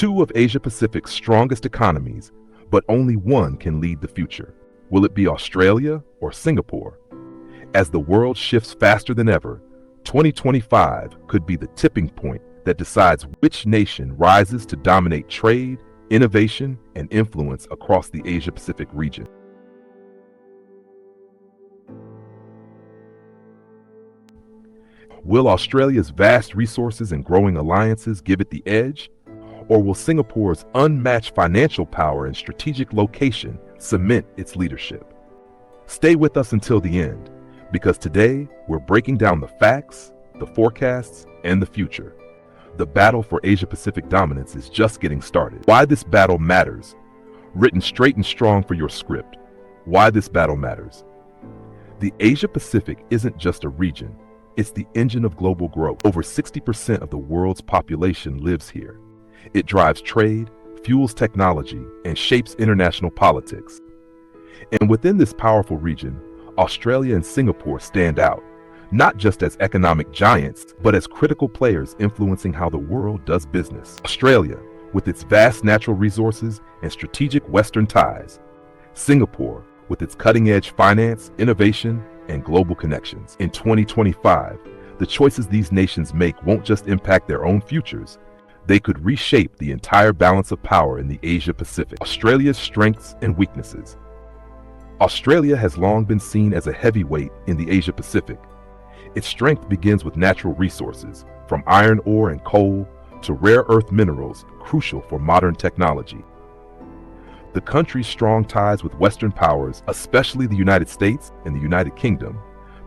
two of Asia-Pacific's strongest economies, but only one can lead the future. Will it be Australia or Singapore? As the world shifts faster than ever, 2025 could be the tipping point that decides which nation rises to dominate trade, innovation, and influence across the Asia-Pacific region. Will Australia's vast resources and growing alliances give it the edge? Or will Singapore's unmatched financial power and strategic location cement its leadership? Stay with us until the end, because today we're breaking down the facts, the forecasts, and the future. The battle for Asia-Pacific dominance is just getting started. Why this battle matters. Written straight and strong for your script. Why this battle matters. The Asia-Pacific isn't just a region. It's the engine of global growth. Over 60% of the world's population lives here. It drives trade, fuels technology, and shapes international politics. And within this powerful region, Australia and Singapore stand out, not just as economic giants, but as critical players influencing how the world does business. Australia, with its vast natural resources and strategic Western ties. Singapore, with its cutting-edge finance, innovation, and global connections. In 2025, the choices these nations make won't just impact their own futures, they could reshape the entire balance of power in the Asia-Pacific. Australia's strengths and weaknesses. Australia has long been seen as a heavyweight in the Asia-Pacific. Its strength begins with natural resources, from iron ore and coal to rare earth minerals crucial for modern technology. The country's strong ties with Western powers, especially the United States and the United Kingdom,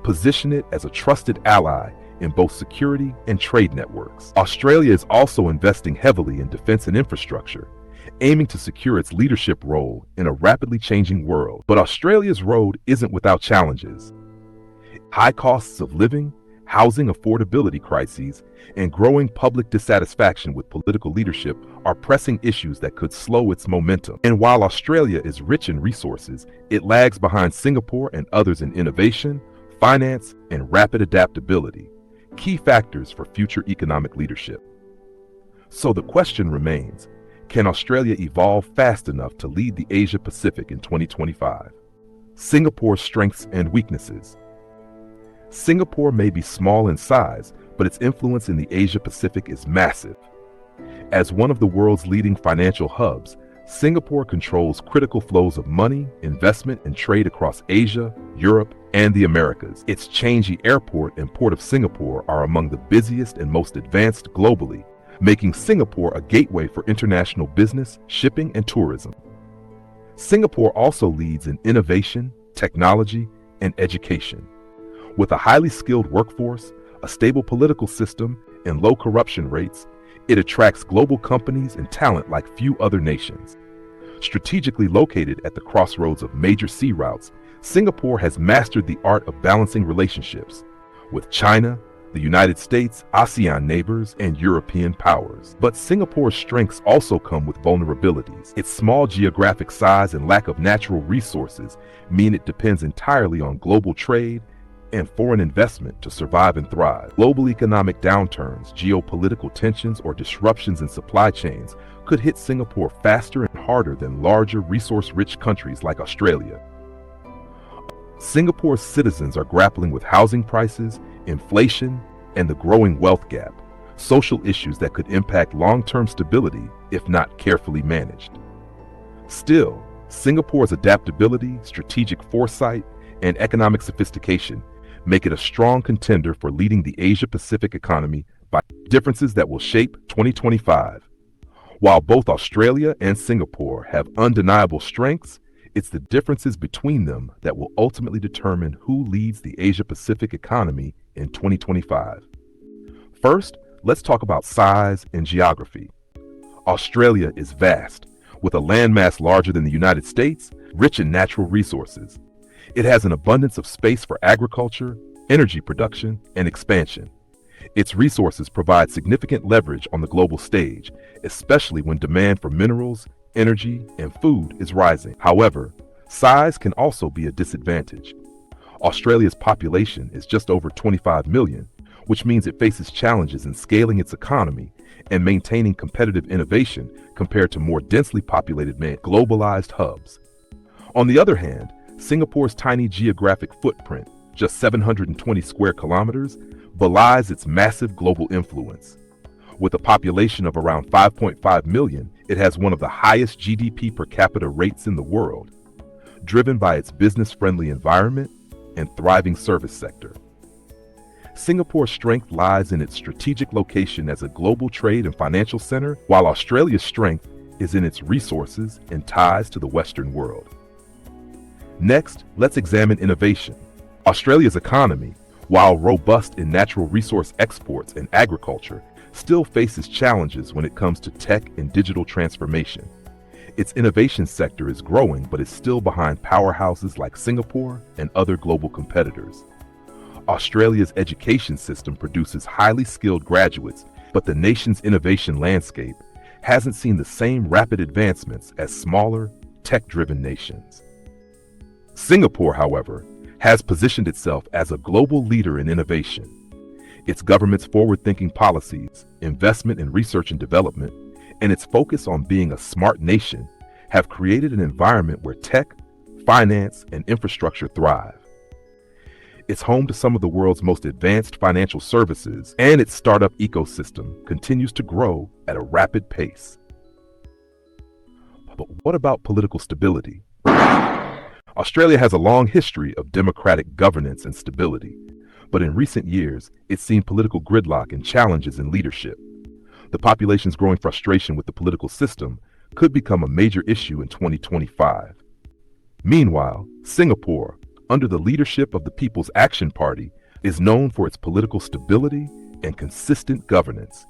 position it as a trusted ally in both security and trade networks. Australia is also investing heavily in defense and infrastructure, aiming to secure its leadership role in a rapidly changing world. But Australia's road isn't without challenges. High costs of living, housing affordability crises, and growing public dissatisfaction with political leadership are pressing issues that could slow its momentum. And while Australia is rich in resources, it lags behind Singapore and others in innovation, finance, and rapid adaptability, key factors for future economic leadership. So the question remains, can Australia evolve fast enough to lead the Asia-Pacific in 2025? Singapore's strengths and weaknesses. Singapore may be small in size, but its influence in the Asia-Pacific is massive. As one of the world's leading financial hubs, Singapore controls critical flows of money, investment, and trade across Asia, Europe, and the Americas. Its Changi Airport and Port of Singapore are among the busiest and most advanced globally, making Singapore a gateway for international business, shipping, and tourism. Singapore also leads in innovation, technology, and education. With a highly skilled workforce, a stable political system, and low corruption rates, it attracts global companies and talent like few other nations. Strategically located at the crossroads of major sea routes, Singapore has mastered the art of balancing relationships with China, the United States, ASEAN neighbors, and European powers. But Singapore's strengths also come with vulnerabilities. Its small geographic size and lack of natural resources mean it depends entirely on global trade and foreign investment to survive and thrive. Global economic downturns, geopolitical tensions, or disruptions in supply chains could hit Singapore faster and harder than larger, resource-rich countries like Australia. Singapore's citizens are grappling with housing prices, inflation, and the growing wealth gap, social issues that could impact long-term stability if not carefully managed. Still, Singapore's adaptability, strategic foresight, and economic sophistication make it a strong contender for leading the Asia-Pacific economy by differences that will shape 2025. While both Australia and Singapore have undeniable strengths, it's the differences between them that will ultimately determine who leads the Asia-Pacific economy in 2025. First, let's talk about size and geography. Australia is vast, with a landmass larger than the United States, rich in natural resources. It has an abundance of space for agriculture, energy production, and expansion. Its resources provide significant leverage on the global stage, especially when demand for minerals, energy, and food is rising. However, size can also be a disadvantage. Australia's population is just over 25 million, which means it faces challenges in scaling its economy and maintaining competitive innovation compared to more densely populated globalized hubs. On the other hand, Singapore's tiny geographic footprint, just 720 square kilometers, belies its massive global influence. With a population of around 5.5 million, it has one of the highest GDP per capita rates in the world, driven by its business-friendly environment and thriving service sector. Singapore's strength lies in its strategic location as a global trade and financial center, while Australia's strength is in its resources and ties to the Western world. Next, let's examine innovation. Australia's economy, while robust in natural resource exports and agriculture, still faces challenges when it comes to tech and digital transformation. Its innovation sector is growing, but is still behind powerhouses like Singapore and other global competitors. Australia's education system produces highly skilled graduates, but the nation's innovation landscape hasn't seen the same rapid advancements as smaller, tech-driven nations. Singapore, however, has positioned itself as a global leader in innovation. Its government's forward-thinking policies, investment in research and development, and its focus on being a smart nation have created an environment where tech, finance, and infrastructure thrive. It's home to some of the world's most advanced financial services, and its startup ecosystem continues to grow at a rapid pace. But what about political stability? Australia has a long history of democratic governance and stability, but in recent years, it's seen political gridlock and challenges in leadership. The population's growing frustration with the political system could become a major issue in 2025. Meanwhile, Singapore, under the leadership of the People's Action Party, is known for its political stability and consistent governance.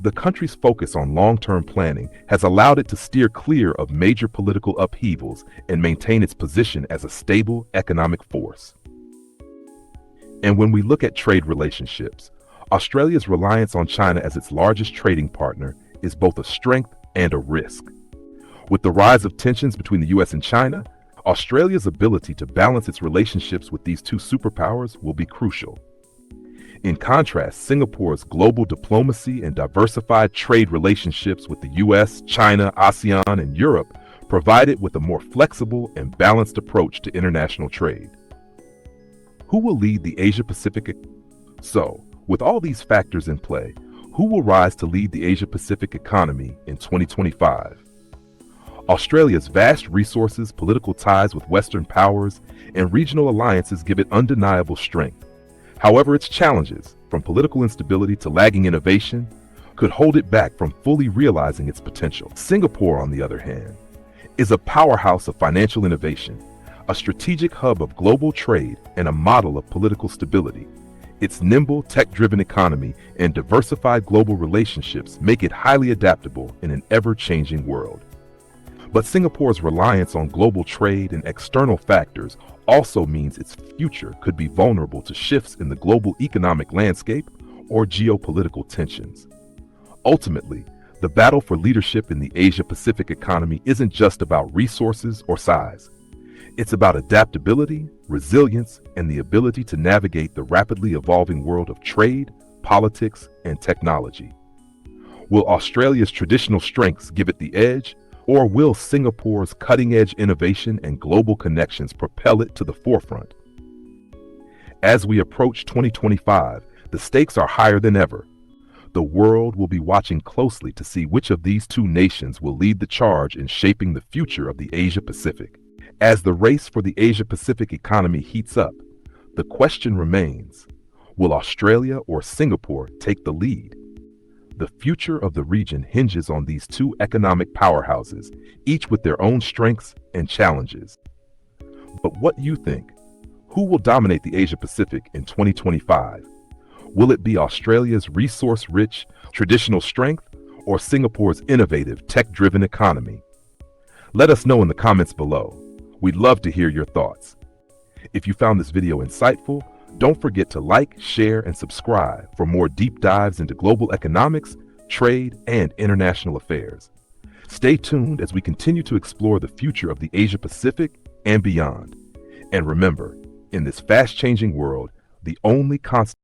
The country's focus on long-term planning has allowed it to steer clear of major political upheavals and maintain its position as a stable economic force. And when we look at trade relationships, Australia's reliance on China as its largest trading partner is both a strength and a risk. With the rise of tensions between the US and China, Australia's ability to balance its relationships with these two superpowers will be crucial. In contrast, Singapore's global diplomacy and diversified trade relationships with the US, China, ASEAN, and Europe provide it with a more flexible and balanced approach to international trade. Who will lead the Asia-Pacific? So, with all these factors in play, who will rise to lead the Asia-Pacific economy in 2025? Australia's vast resources, political ties with Western powers, and regional alliances give it undeniable strength. However, its challenges, from political instability to lagging innovation, could hold it back from fully realizing its potential. Singapore, on the other hand, is a powerhouse of financial innovation, a strategic hub of global trade, and a model of political stability. Its nimble, tech-driven economy and diversified global relationships make it highly adaptable in an ever-changing world. But Singapore's reliance on global trade and external factors also means its future could be vulnerable to shifts in the global economic landscape or geopolitical tensions. Ultimately, the battle for leadership in the Asia-Pacific economy isn't just about resources or size. It's about adaptability, resilience, and the ability to navigate the rapidly evolving world of trade, politics, and technology. Will Australia's traditional strengths give it the edge, or will Singapore's cutting-edge innovation and global connections propel it to the forefront? As we approach 2025, the stakes are higher than ever. The world will be watching closely to see which of these two nations will lead the charge in shaping the future of the Asia-Pacific. As the race for the Asia-Pacific economy heats up, the question remains, will Australia or Singapore take the lead? The future of the region hinges on these two economic powerhouses, each with their own strengths and challenges. But what do you think? Who will dominate the Asia-Pacific in 2025? Will it be Australia's resource-rich, traditional strength, or Singapore's innovative, tech-driven economy? Let us know in the comments below. We'd love to hear your thoughts. If you found this video insightful, don't forget to like, share, and subscribe for more deep dives into global economics, trade, and international affairs. Stay tuned as we continue to explore the future of the Asia-Pacific and beyond. And remember, in this fast-changing world, the only constant